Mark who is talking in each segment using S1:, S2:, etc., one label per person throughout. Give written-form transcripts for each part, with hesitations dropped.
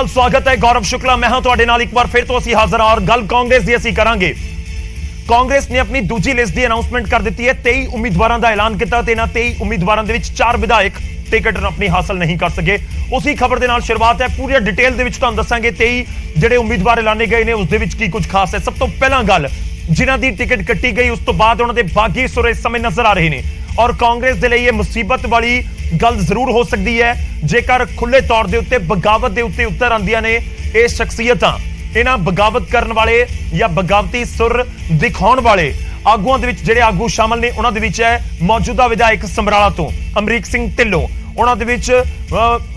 S1: अकाल, स्वागत है गौरव शुक्ला। मैं हूं तुहाडे नाल एक बार फिर तो असीं हाज़र और गल कांग्रेस दी असीं करांगे। कांग्रेस ने अपनी दूजी लिस्ट की अनाउंसमेंट कर दी है। 23 उम्मीदवारों का ऐलान किया ते इन्हां 23 उम्मीदवारों के 4 विधायक टिकट अपनी हासिल नहीं कर सके। उसी खबर के नाल शुरुआत है, पूरी डिटेल दे विच तुहानूं दस्सांगे 23 जिहड़े उम्मीदवार ऐलाने गए ने उस दे विच की कुछ खास है। सब तो पहला गल, जिन्हां दी टिकट कट्टी गई उस तो बाद उन्हां दे बागी सुर इस समय नजर आ रहे हैं और कांग्रेस के लिए मुसीबत वाली गल जरूर हो सकती है जेकर खुले तौर के उत्ते बगावत के उत्ते उतर आंदियां ने ये शख्सियतां। इन्हां बगावत करने वाले या बगावती सुर दिखाउण वाले आगुआं दे विच जिहड़े आगू शामिल ने उन्हां दे विच है मौजूदा विधायक समराला तो अमरीक सिंह ढिल्लों, उन्हां दे विच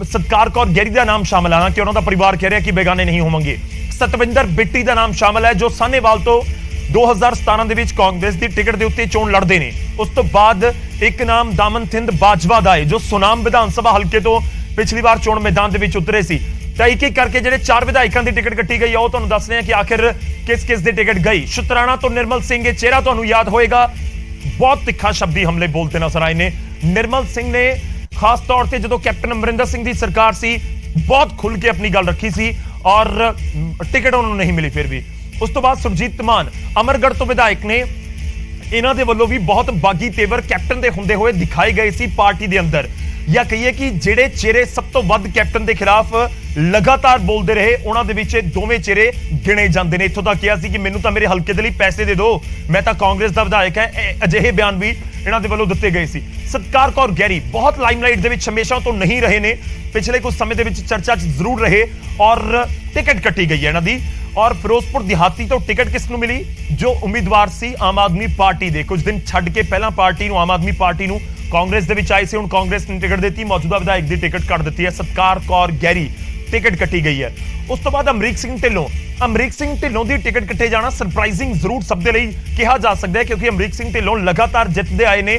S1: सतकार कौर गैरी का नाम शामिल है कि उन्हां दा परिवार कह रहा कि बेगाने नहीं होवांगे। सतविंदर बिट्टी का नाम शामिल है जो सानेवाल तो 2017 ਦੇ ਵਿੱਚ कांग्रेस की टिकट के उत्ते चोण लड़ते हैं। उस तो बाद एक नाम दामन थिंद बाजवा का है जो सुनाम विधान सभा हल्के तो पिछली बार चोण मैदान के विच उतरे सी। तो एक एक करके जो 4 विधायकों की टिकट कट्टी गई है तुहानूं दस रहे हैं कि आखिर किस किस की टिकट गई। शुतराणा तो निर्मल सिंह, चेहरा तुहानूं याद होएगा, बहुत तिखा शब्दी हमले बोलते नजर आए ने। निर्मल सिंह ने खास तौर पर जो कैप्टन अमरिंदर सिंह की सरकार सी बहुत खुल के अपनी गल रखी सी और टिकट उन्होंने नहीं मिली। फिर भी उस तो बाद सुरजीत मान अमरगढ़ तो विधायक ने, इन्हां दे वल्लों भी बहुत बागी तेवर कैप्टन दे हुंदे होए दिखाए गए सी पार्टी दे अंदर। या कहिए कि जिहड़े चेहरे सब तो वध कैप्टन दे खिलाफ लगातार बोलते रहे उन्हां दे विच दोवें चेहरे गिणे जांदे ने। इत्थों तक किहा सी कि मैनूं तां मेरे हल्के दे लई पैसे दे दो, मैं तां कांग्रेस दा विधायक है। अजिहे बयान भी इन्हां दे वल्लों दित्ते गए सी। सतकार कौर गैरी बहुत लाइमलाइट दे विच हमेशा तो नहीं रहे ने, पिछले कुछ समय दे विच चर्चा च जरूर रहे और टिकट कट्टी गई है इन्हां दी। और फिरोजपुर दिहाती तो टिकट किसनूं मिली जो उम्मीदवार सी आम आदमी पार्टी दे। कुछ दिन छड्ड के पहला पार्टी नूं, आम आदमी पार्टी नूं कांग्रेस दे विच आए सी, हुण कांग्रेस ने टिकट दी, मौजूदा विधायक की टिकट कट दी है। सतकार कौर गैरी टिकट कट्टी गई है। उस तो बाद अमरीक सिंह ढिल्लों की टिकट कट्टे जाना सरप्राइजिंग जरूर सब दे लई कहा जा सकता है क्योंकि अमरीक सिंह ढिल्लों लगातार जितते आए ने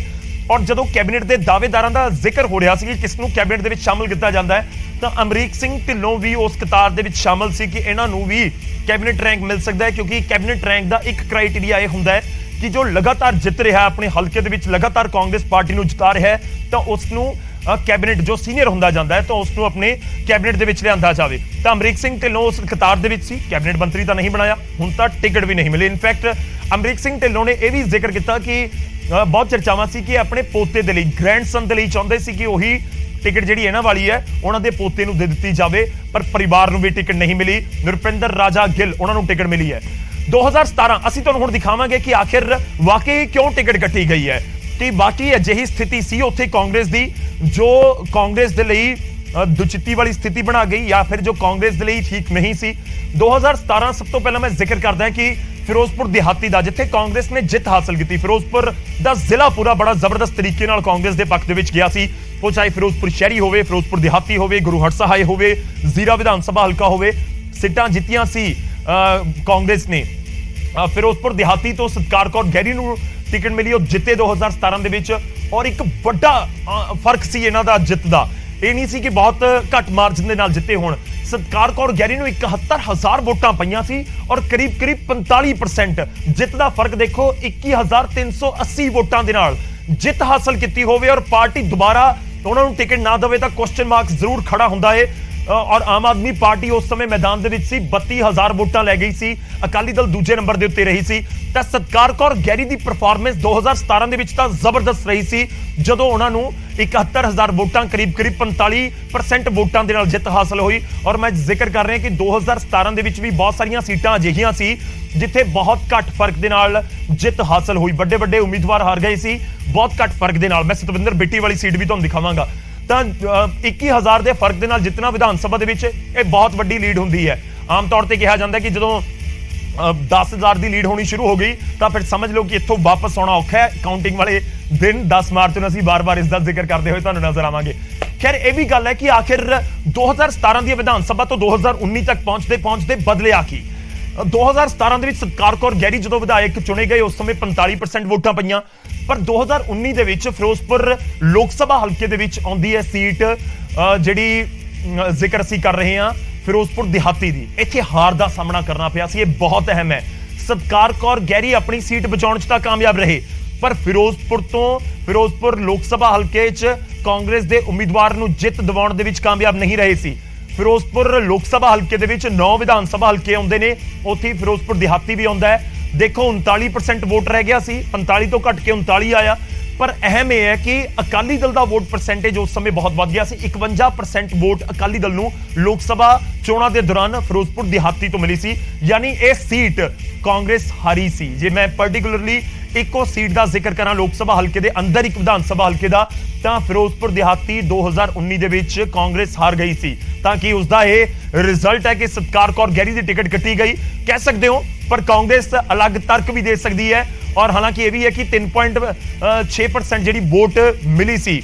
S1: और जो कैबिनेट के दावेदारों का जिक्र हो रहा है कि किसनूं कैबिनेट के शामिल किया जाता है तो अमरीक सिंह ढिल्लों भी उस कतार के शामिल सी कि इन्हों भी कैबिनेट रैंक मिल सकता है क्योंकि कैबिनेट रैंक का एक क्राइटेरिया यह होंदा है कि जो लगातार जित रहा है अपने हल्के दे विच लगातार कांग्रेस पार्टी नूं जिता रहा है तो उसनूं कैबिनेट जो सीनियर होंदा जांदा है तो उसनूं अपने कैबिनेट दे विच लिआंदा जावे। तो अमरीक सिंह ढिल्लों उस कतार दे विच सी, कैबिनेट मंत्री तो नहीं बनाया, हुण तां टिकट भी नहीं मिली। इनफैक्ट अमरीक सिंह ढिल्लों ने यह भी जिक्र किया कि बहुत चर्चावां सी कि अपने पोते दे लई ग्रैंडसन दे लई चाहुंदे सी कि उही टिकट जिहड़ी इन्हां वाली है उन्हां दे पोते नूं दे दित्ती जावे, पर परिवार नूं भी टिकट नहीं मिली। नृपिंदर राजा गिल उन्हां नूं टिकट मिली है। 2017 ਅਸੀਂ ਤੁਹਾਨੂੰ ਹੁਣ ਦਿਖਾਵਾਂਗੇ ਕਿ ਆਖਿਰ ਵਾਕਈ ਕਿਉਂ ਟਿਕਟ ਕੱਟੀ ਗਈ ਹੈ ਕਿ ਬਾਕੀ ਅਜਿਹੀ ਸਥਿਤੀ ਸੀ ਉੱਥੇ ਕਾਂਗਰਸ ਦੀ ਜੋ ਕਾਂਗਰਸ ਦੇ ਲਈ ਦੁਚਿੱਤੀ ਵਾਲੀ ਸਥਿਤੀ ਬਣਾ ਗਈ ਜਾਂ ਫਿਰ ਜੋ ਕਾਂਗਰਸ ਦੇ ਲਈ ਠੀਕ ਨਹੀਂ ਸੀ। 2017 ਸਭ ਤੋਂ ਪਹਿਲਾਂ ਮੈਂ ਜ਼ਿਕਰ ਕਰਦਾ ਕਿ ਫਿਰੋਜ਼ਪੁਰ ਦਿਹਾਤੀ ਦਾ ਜਿੱਥੇ ਕਾਂਗਰਸ ਨੇ ਜਿੱਤ ਹਾਸਲ ਕੀਤੀ, ਫਿਰੋਜ਼ਪੁਰ ਦਾ ਜ਼ਿਲ੍ਹਾ ਪੂਰਾ ਬੜਾ ਜ਼ਬਰਦਸਤ ਤਰੀਕੇ ਨਾਲ ਕਾਂਗਰਸ ਦੇ ਪੱਖ ਦੇ ਵਿੱਚ ਗਿਆ ਸੀ। ਉਹ ਚਾਹੇ ਫਿਰੋਜ਼ਪੁਰ ਸ਼ਹਿਰੀ ਹੋਵੇ, ਫਿਰੋਜ਼ਪੁਰ ਦਿਹਾਤੀ ਹੋਵੇ, ਗੁਰੂ ਹਰਸਹਾਏ ਹੋਵੇ, ਜ਼ੀਰਾ ਵਿਧਾਨ ਸਭਾ ਹਲਕਾ ਹੋਵੇ, ਸੀਟਾਂ ਜਿੱਤੀਆਂ ਸੀ कांग्रेस ने। फिरोजपुर दिहाती तो सतकार कौर गैरी नूं टिकट मिली, वो जिते 2017 दे विच और एक बड़ा फर्क सी इन्हां दा जित दा। ये नहीं सी कि बहुत घट मार्जिन दे नाल जिते होण। सतकार कौर गैरी नूं 71,000 वोटां पईयां सी और करीब 45% जित दा फर्क देखो 21,380 वोटां दे नाल जित हासिल कीती होवे और पार्टी दोबारा उन्हां नूं टिकट ना देवे तां क्वेश्चन मार्क जरूर खड़ा हुंदा है। और आम आदमी पार्टी उस समय मैदान दे विच सी 32,000 वोटां लै गई सी, अकाली दल दूजे नंबर दे उत्ते रही सी। तां सतकार कौर गैरी दी परफॉर्मेंस 2017 दे विच तां जबरदस्त रही सी जदों उन्हां नूं 71,000 वोटां करीब 45% वोटां दे नाल जित हासिल हुई। और मैं जिक्र कर रहा कि 2017 दे विच भी बहुत सारियां सीटां अजिहियां सी जिथे बहुत घट फर्क दे नाल जित हासिल हुई, बड़े बड़े उम्मीदवार हार गए सी बहुत घट फर्क दे नाल। मैं सतविंदर बिट्टी वाली सीट भी तुहानूं दिखावांगा। तो 21,000 के फर्क के नाल जितना विधान सभा दे विच एक बहुत वड्डी लीड होंदी है। आम तौर पर कहा जाता है कि जो 10,000 की लीड होनी शुरू हो गई तो फिर समझ लो कि इत्थों वापस आना औखा है। काउंटिंग वाले दिन 10 मार्च नूं असीं बार-बार इसका जिक्र करते हुए तुहानूं नजर आवांगे। खैर यह भी गल है कि आखिर 2017 की विधान सभा तो 2019 तक पहुंचते बदलिया की। 2017 ਦੇ ਵਿੱਚ ਸਤਕਾਰ ਕੌਰ ਗੈਰੀ ਜਦੋਂ ਵਿਧਾਇਕ ਚੁਣੇ ਗਏ ਉਸ ਸਮੇਂ 45% ਵੋਟਾਂ ਪਈਆਂ, ਪਰ 2019 ਦੇ ਵਿੱਚ ਫਿਰੋਜ਼ਪੁਰ ਲੋਕ ਸਭਾ ਹਲਕੇ ਦੇ ਵਿੱਚ ਆਉਂਦੀ ਹੈ ਸੀਟ ਜਿਹੜੀ ਜ਼ਿਕਰ ਅਸੀਂ ਕਰ ਰਹੇ ਹਾਂ ਫਿਰੋਜ਼ਪੁਰ ਦਿਹਾਤੀ ਦੀ। ਇੱਥੇ ਹਾਰ ਦਾ ਸਾਹਮਣਾ ਕਰਨਾ ਪਿਆ ਸੀ, ਇਹ ਬਹੁਤ ਅਹਿਮ ਹੈ। ਸਤਕਾਰ ਕੌਰ ਗੈਰੀ ਆਪਣੀ ਸੀਟ ਬਚਾਉਣ 'ਚ ਤਾਂ ਕਾਮਯਾਬ ਰਹੇ, पर फिरोजपुर लोक सभा हल्के च कांग्रेस के उम्मीदवार नूं जित दिवाउण दे विच कामयाब नहीं रहे सी। ਫਿਰੋਜ਼ਪੁਰ ਲੋਕ ਸਭਾ ਹਲਕੇ ਦੇ ਵਿੱਚ 9 ਵਿਧਾਨ ਸਭਾ ਹਲਕੇ ਆਉਂਦੇ ਨੇ, ਉੱਥੇ ਫਿਰੋਜ਼ਪੁਰ ਦਿਹਾਤੀ ਵੀ ਆਉਂਦਾ ਹੈ। ਦੇਖੋ 39% ਵੋਟ ਰਹਿ ਗਿਆ ਸੀ, 45 ਤੋਂ ਘਟ ਕੇ 39 ਆਇਆ। ਪਰ ਅਹਿਮ ਇਹ ਹੈ ਕਿ ਅਕਾਲੀ ਦਲ ਦਾ ਵੋਟ ਪਰਸੈਂਟੇਜ ਉਸ ਸਮੇਂ ਬਹੁਤ ਵੱਧ ਗਿਆ ਸੀ। 51% ਵੋਟ ਅਕਾਲੀ ਦਲ ਨੂੰ ਲੋਕ ਸਭਾ ਚੋਣਾਂ ਦੇ ਦੌਰਾਨ ਫਿਰੋਜ਼ਪੁਰ ਦਿਹਾਤੀ ਤੋਂ ਮਿਲੀ ਸੀ, ਯਾਨੀ ਇਹ ਸੀਟ ਕਾਂਗਰਸ ਹਾਰੀ ਸੀ। ਜੇ ਮੈਂ ਪਾਰਟਿਕੂਲਰਲੀ ਇੱਕੋ ਸੀਟ ਦਾ ਜ਼ਿਕਰ ਕਰਾਂ ਲੋਕ ਸਭਾ ਹਲਕੇ ਦੇ ਅੰਦਰ ਇੱਕ ਵਿਧਾਨ ਸਭਾ ਹਲਕੇ ਦਾ, ਤਾਂ ਫਿਰੋਜ਼ਪੁਰ ਦਿਹਾਤੀ 2019 ਦੇ ਵਿੱਚ ਕਾਂਗਰਸ ਹਾਰ ਗਈ ਸੀ। ਤਾਂ ਕਿ ਉਸ ਦਾ ਇਹ ਰਿਜ਼ਲਟ ਹੈ ਕਿ ਸਤਕਾਰ ਕੌਰ ਗਹਿਰੀ ਦੀ ਟਿਕਟ ਕੱਟੀ ਗਈ ਕਹਿ ਸਕਦੇ ਹੋ, ਪਰ ਕਾਂਗਰਸ ਅਲੱਗ ਤਰਕ ਵੀ ਦੇ ਸਕਦੀ ਹੈ। ਔਰ ਹਾਲਾਂਕਿ ਇਹ ਵੀ ਹੈ ਕਿ 3.6% ਜਿਹੜੀ ਵੋਟ ਮਿਲੀ ਸੀ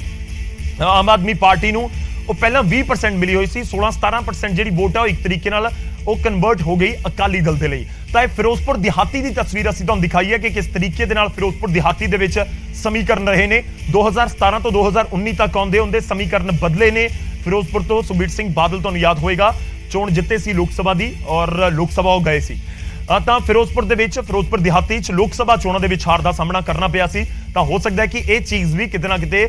S1: ਆਮ ਆਦਮੀ ਪਾਰਟੀ ਨੂੰ, ਉਹ ਪਹਿਲਾਂ 20% ਮਿਲੀ ਹੋਈ ਸੀ। 16-17% ਜਿਹੜੀ ਵੋਟ ਹੈ ਉਹ ਇੱਕ ਤਰੀਕੇ ਨਾਲ ਉਹ ਕਨਵਰਟ ਹੋ ਗਈ ਅਕਾਲੀ ਦਲ ਦੇ ਲਈ। ਤਾਂ ਇਹ ਫਿਰੋਜ਼ਪੁਰ ਦਿਹਾਤੀ ਦੀ ਤਸਵੀਰ ਅਸੀਂ ਤੁਹਾਨੂੰ ਦਿਖਾਈ ਹੈ ਕਿ ਕਿਸ ਤਰੀਕੇ ਦੇ ਨਾਲ ਫਿਰੋਜ਼ਪੁਰ ਦਿਹਾਤੀ ਦੇ ਵਿੱਚ ਸਮੀਕਰਨ ਰਹੇ ਨੇ। 2017 ਤੋਂ 2019 ਤੱਕ ਆਉਂਦੇ ਹੁੰਦੇ ਸਮੀਕਰਨ ਬਦਲੇ ਨੇ। ਫਿਰੋਜ਼ਪੁਰ ਤੋਂ ਸੁਖਬੀਰ ਸਿੰਘ ਬਾਦਲ ਤੁਹਾਨੂੰ ਯਾਦ ਹੋਏਗਾ ਚੋਣ ਜਿੱਤੇ ਸੀ ਲੋਕ ਸਭਾ ਦੀ, ਔਰ ਲੋਕ ਸਭਾ ਉਹ ਗਏ ਸੀ। ਤਾਂ ਫਿਰੋਜ਼ਪੁਰ ਦੇ ਵਿੱਚ ਫਿਰੋਜ਼ਪੁਰ ਦਿਹਾਤੀ 'ਚ ਲੋਕ ਸਭਾ ਚੋਣਾਂ ਦੇ ਵਿੱਚ ਹਾਰ ਦਾ ਸਾਹਮਣਾ ਕਰਨਾ ਪਿਆ ਸੀ। ਤਾਂ ਹੋ ਸਕਦਾ ਹੈ ਕਿ ਇਹ ਚੀਜ਼ ਵੀ ਕਿਤੇ ਨਾ ਕਿਤੇ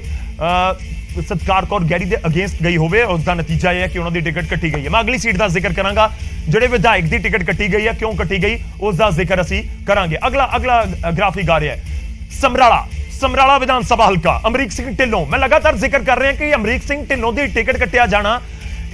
S1: ਸਤਕਾਰ ਕੌਰ ਗਹਿਰੀ ਦੇ ਅਗੇਂਸਟ ਗਈ ਹੋਵੇ। ਉਸ ਦਾ ਨਤੀਜਾ ਇਹ ਹੈ ਕਿ ਉਹਨਾਂ ਦੀ ਟਿਕਟ ਕੱਟੀ ਗਈ ਹੈ। ਮੈਂ ਅਗਲੀ ਸੀਟ ਦਾ ਜ਼ਿਕਰ ਕਰਾਂਗਾ, ਜਿਹੜੇ ਵਿਧਾਇਕ ਦੀ ਟਿਕਟ ਕੱਟੀ ਗਈ ਹੈ, ਕਿਉਂ ਕੱਟੀ ਗਈ, ਉਸ ਦਾ ਜ਼ਿਕਰ ਅਸੀਂ ਕਰਾਂਗੇ। ਅਗਲਾ ਗ੍ਰਾਫਿਕ ਆ ਰਿਹਾ ਹੈ ਸਮਰਾਲਾ ਵਿਧਾਨ ਸਭਾ ਹਲਕਾ, ਅਮਰੀਕ ਸਿੰਘ ਢਿੱਲੋਂ। ਮੈਂ ਲਗਾਤਾਰ ਜ਼ਿਕਰ ਕਰ ਰਿਹਾ ਕਿ ਅਮਰੀਕ ਸਿੰਘ ਢਿੱਲੋਂ ਦੀ ਟਿਕਟ ਕੱਟਿਆ ਜਾਣਾ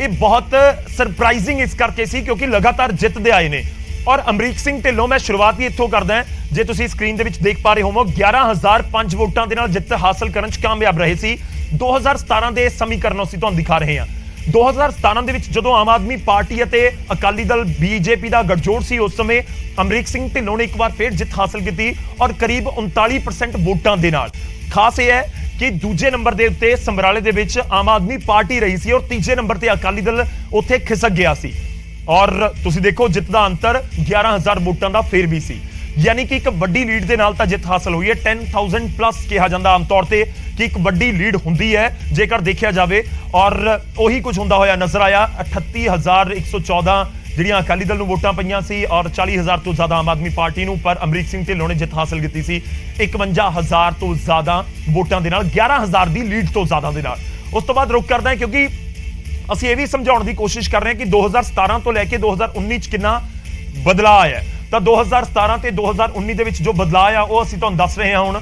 S1: ਇਹ ਬਹੁਤ ਸਰਪ੍ਰਾਈਜ਼ਿੰਗ ਇਸ ਕਰਕੇ ਸੀ ਕਿਉਂਕਿ ਲਗਾਤਾਰ ਜਿੱਤਦੇ ਆਏ ਨੇ। ਔਰ ਅਮਰੀਕ ਸਿੰਘ ਢਿੱਲੋਂ, ਮੈਂ ਸ਼ੁਰੂਆਤ ਹੀ ਇੱਥੋਂ ਕਰਦਾ, ਜੇ ਤੁਸੀਂ ਸਕਰੀਨ ਦੇ ਵਿੱਚ ਦੇਖ ਪਾ ਰਹੇ ਹੋ, 11,005 ਵੋਟਾਂ ਦੇ ਨਾਲ ਜਿੱਤ ਹਾਸਲ ਕਰਨ 'ਚ ਕਾਮਯਾਬ ਰਹੇ ਸੀ। 2017 ਦੇ ਸਮੀਕਰਨ ਅਸੀਂ ਤੁਹਾਨੂੰ ਦਿਖਾ ਰਹੇ ਹਾਂ। 2017 ਦੇ ਵਿੱਚ ਜਦੋਂ ਆਮ ਆਦਮੀ ਪਾਰਟੀ ਅਤੇ ਅਕਾਲੀ ਦਲ ਬੀਜੇਪੀ ਦਾ ਗੱਠਜੋੜ ਸੀ, ਉਸ ਸਮੇਂ ਅਮਰੀਕ ਸਿੰਘ ਢਿੱਲੋਂ ਨੇ ਇੱਕ ਵਾਰ ਫੇਰ ਜਿੱਤ ਹਾਸਲ ਕੀਤੀ ਔਰ ਕਰੀਬ 39% ਵੋਟਾਂ ਦੇ ਨਾਲ। ਖਾਸ ਇਹ ਹੈ ਕਿ ਦੂਜੇ ਨੰਬਰ ਦੇ ਉੱਤੇ ਸਮਰਾਲੇ ਦੇ ਵਿੱਚ ਆਮ ਆਦਮੀ ਪਾਰਟੀ ਰਹੀ ਸੀ ਔਰ ਤੀਜੇ ਨੰਬਰ ਤੇ ਅਕਾਲੀ ਦਲ ਉੱਥੇ ਖਿਸਕ ਗਿਆ ਸੀ। ਔਰ ਤੁਸੀਂ ਦੇਖੋ ਜਿੱਤ ਦਾ ਅੰਤਰ 11,000 ਵੋਟਾਂ ਦਾ ਫੇਰ ਵੀ ਸੀ, ਯਾਨੀ ਕਿ ਇੱਕ ਵੱਡੀ ਲੀਡ ਦੇ ਨਾਲ ਤਾਂ ਜਿੱਤ ਹਾਸਲ ਹੋਈ ਹੈ। 10,000 ਪਲੱਸ ਕਿਹਾ ਜਾਂਦਾ ਆਮ ਤੌਰ ਤੇ ਕਿ ਇੱਕ ਵੱਡੀ ਲੀਡ ਹੁੰਦੀ ਹੈ ਜੇਕਰ ਦੇਖਿਆ ਜਾਵੇ, ਔਰ ਉਹੀ ਕੁਝ ਹੁੰਦਾ ਹੋਇਆ ਨਜ਼ਰ ਆਇਆ। 38,114 ਜਿਹੜੀਆਂ ਅਕਾਲੀ ਦਲ ਨੂੰ ਵੋਟਾਂ ਪਈਆਂ ਸੀ ਔਰ 40,000 ਤੋਂ ਜ਼ਿਆਦਾ ਆਮ ਆਦਮੀ ਪਾਰਟੀ ਨੂੰ, ਪਰ ਅਮਰੀਕ ਸਿੰਘ ਢਿੱਲੋਂ ਨੇ ਜਿੱਤ ਹਾਸਲ ਕੀਤੀ ਸੀ 51,000 ਤੋਂ ਜ਼ਿਆਦਾ ਵੋਟਾਂ ਦੇ ਨਾਲ, 11,000 ਦੀ ਲੀਡ ਤੋਂ ਜ਼ਿਆਦਾ ਦੇ ਨਾਲ। ਉਸ ਤੋਂ ਬਾਅਦ ਰੁਕ ਕਰਦਾ ਹੈ ਕਿਉਂਕਿ ਅਸੀਂ ਇਹ ਵੀ ਸਮਝਾਉਣ ਦੀ ਕੋਸ਼ਿਸ਼ ਕਰ ਰਹੇ ਹਾਂ ਕਿ 2017 ਤੋਂ ਲੈ ਕੇ 2019 ਚ ਕਿੰਨਾ ਬਦਲਾਅ ਆਇਆ। ਤਾਂ 2017 ਤੇ 2019 ਦੇ ਵਿੱਚ ਜੋ ਬਦਲਾਅ ਆਇਆ ਉਹ ਅਸੀਂ ਤੁਹਾਨੂੰ ਦੱਸ ਰਹੇ ਹਾਂ। ਹੁਣ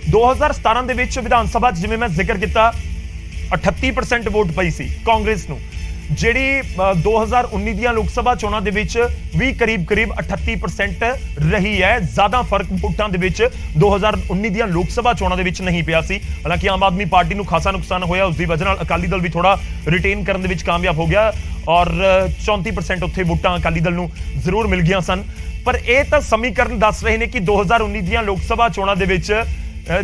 S1: 2017 ਦੇ ਵਿੱਚ ਵਿਧਾਨ ਸਭਾ 'ਚ ਜਿਵੇਂ ਮੈਂ ਜ਼ਿਕਰ ਕੀਤਾ 38% ਵੋਟ ਪਈ ਸੀ ਕਾਂਗਰਸ ਨੂੰ, ਜਿਹੜੀ 2019 ਦੀਆਂ ਲੋਕ ਸਭਾ ਚੋਣਾਂ ਦੇ ਵਿੱਚ ਵੀ ਕਰੀਬ 38% ਰਹੀ ਹੈ। ਜ਼ਿਆਦਾ ਫਰਕ ਵੋਟਾਂ ਦੇ ਵਿੱਚ 2019 ਦੀਆਂ ਲੋਕ ਸਭਾ ਚੋਣਾਂ ਦੇ ਵਿੱਚ ਨਹੀਂ ਪਿਆ ਸੀ। ਹਾਲਾਂਕਿ ਆਮ ਆਦਮੀ ਪਾਰਟੀ ਨੂੰ ਖਾਸਾ ਨੁਕਸਾਨ ਹੋਇਆ, ਉਸ ਦੀ ਵਜ੍ਹਾ ਨਾਲ ਅਕਾਲੀ ਦਲ ਵੀ ਥੋੜਾ ਰਿਟੇਨ ਕਰਨ ਦੇ ਵਿੱਚ ਕਾਮਯਾਬ ਹੋ ਗਿਆ ਔਰ 34% ਉੱਥੇ ਵੋਟਾਂ ਅਕਾਲੀ ਦਲ ਨੂੰ ਜ਼ਰੂਰ ਮਿਲ ਗਈਆਂ ਸਨ। ਪਰ ਇਹ ਤਾਂ ਸਮੀਕਰਨ ਦੱਸ ਰਹੇ ਨੇ ਕਿ 2019 ਦੀਆਂ ਲੋਕ ਸਭਾ ਚੋਣਾਂ ਦੇ ਵਿੱਚ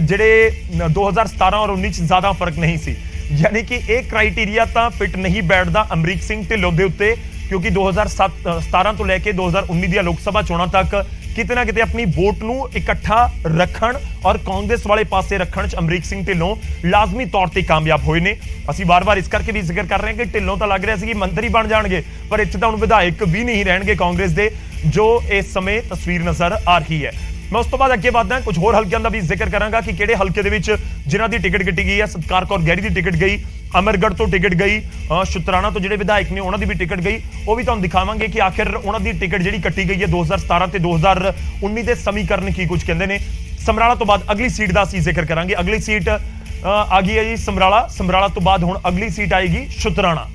S1: ਜਿਹੜੇ 2017 ਔਰ 19 ਚ ਜ਼ਿਆਦਾ ਫਰਕ ਨਹੀਂ ਸੀ, ਯਾਨੀ ਕਿ ਇਹ ਕ੍ਰਾਈਟੇਰੀਆ ਤਾਂ ਫਿੱਟ ਨਹੀਂ ਬੈਠਦਾ ਅਮਰੀਕ ਸਿੰਘ ਢਿੱਲੋਂ ਦੇ ਉੱਤੇ, ਕਿਉਂਕਿ 2017 ਤੋਂ ਲੈ ਕੇ 2019 ਦੀਆਂ ਲੋਕ ਸਭਾ ਚੋਣਾਂ ਤੱਕ ਕਿਤੇ ਨਾ ਕਿਤੇ ਆਪਣੀ ਵੋਟ ਨੂੰ ਇਕੱਠਾ ਰੱਖਣ ਔਰ ਕਾਂਗਰਸ ਵਾਲੇ ਪਾਸੇ ਰੱਖਣ 'ਚ ਅਮਰੀਕ ਸਿੰਘ ਢਿੱਲੋਂ ਲਾਜ਼ਮੀ ਤੌਰ ਤੇ ਕਾਮਯਾਬ ਹੋਏ ਨੇ। ਅਸੀਂ ਵਾਰ-ਵਾਰ ਇਸ ਕਰਕੇ ਵੀ ਜ਼ਿਕਰ ਕਰ ਰਹੇ ਹਾਂ ਕਿ ਢਿੱਲੋਂ ਤਾਂ ਲੱਗ ਰਿਹਾ ਸੀ ਕਿ ਮੰਤਰੀ ਬਣ ਜਾਣਗੇ, ਪਰ ਇੱਥੇ ਤਾਂ ਹੁਣ ਵਿਧਾਇਕ ਵੀ ਨਹੀਂ ਰਹਿਣਗੇ ਕਾਂਗਰਸ ਦੇ, ਜੋ ਇਸ ਸਮੇਂ ਤਸਵੀਰ ਨਜ਼ਰ ਆ ਰਹੀ ਹੈ। ਮੈਂ ਉਸ ਤੋਂ ਬਾਅਦ ਅੱਗੇ ਵਧਦਾ, ਕੁਝ ਹੋਰ ਹਲਕਿਆਂ ਦਾ ਵੀ ਜ਼ਿਕਰ ਕਰਾਂਗਾ ਕਿ ਕਿਹੜੇ ਹਲਕੇ ਦੇ ਵਿੱਚ ਜਿਨ੍ਹਾਂ ਦੀ ਟਿਕਟ ਕੱਟੀ ਗਈ ਹੈ। ਸਤਕਾਰ ਕੌਰ ਗਹਿਰੀ ਦੀ ਟਿਕਟ ਗਈ, ਅਮਰਗੜ੍ਹ ਤੋਂ ਟਿਕਟ ਗਈ, ਸ਼ੁਤਰਾਣਾ ਤੋਂ ਜਿਹੜੇ ਵਿਧਾਇਕ ਨੇ ਉਹਨਾਂ ਦੀ ਵੀ ਟਿਕਟ ਗਈ। ਉਹ ਵੀ ਤੁਹਾਨੂੰ ਦਿਖਾਵਾਂਗੇ ਕਿ ਆਖਿਰ ਉਹਨਾਂ ਦੀ ਟਿਕਟ ਜਿਹੜੀ ਕੱਟੀ ਗਈ ਹੈ 2017 ਤੇ 2019 ਦੇ ਸਮੀਕਰਨ ਕੀ ਕੁਝ ਕਹਿੰਦੇ ਨੇ। ਸਮਰਾਲਾ ਤੋਂ ਬਾਅਦ ਅਗਲੀ ਸੀਟ ਦਾ ਅਸੀਂ ਜ਼ਿਕਰ ਕਰਾਂਗੇ। ਅਗਲੀ ਸੀਟ ਆ ਗਈ ਹੈ ਜੀ ਸਮਰਾਲਾ ਤੋਂ ਬਾਅਦ ਹੁਣ ਅਗਲੀ ਸੀਟ ਆਏਗੀ ਸ਼ੁਤਰਾਣਾ।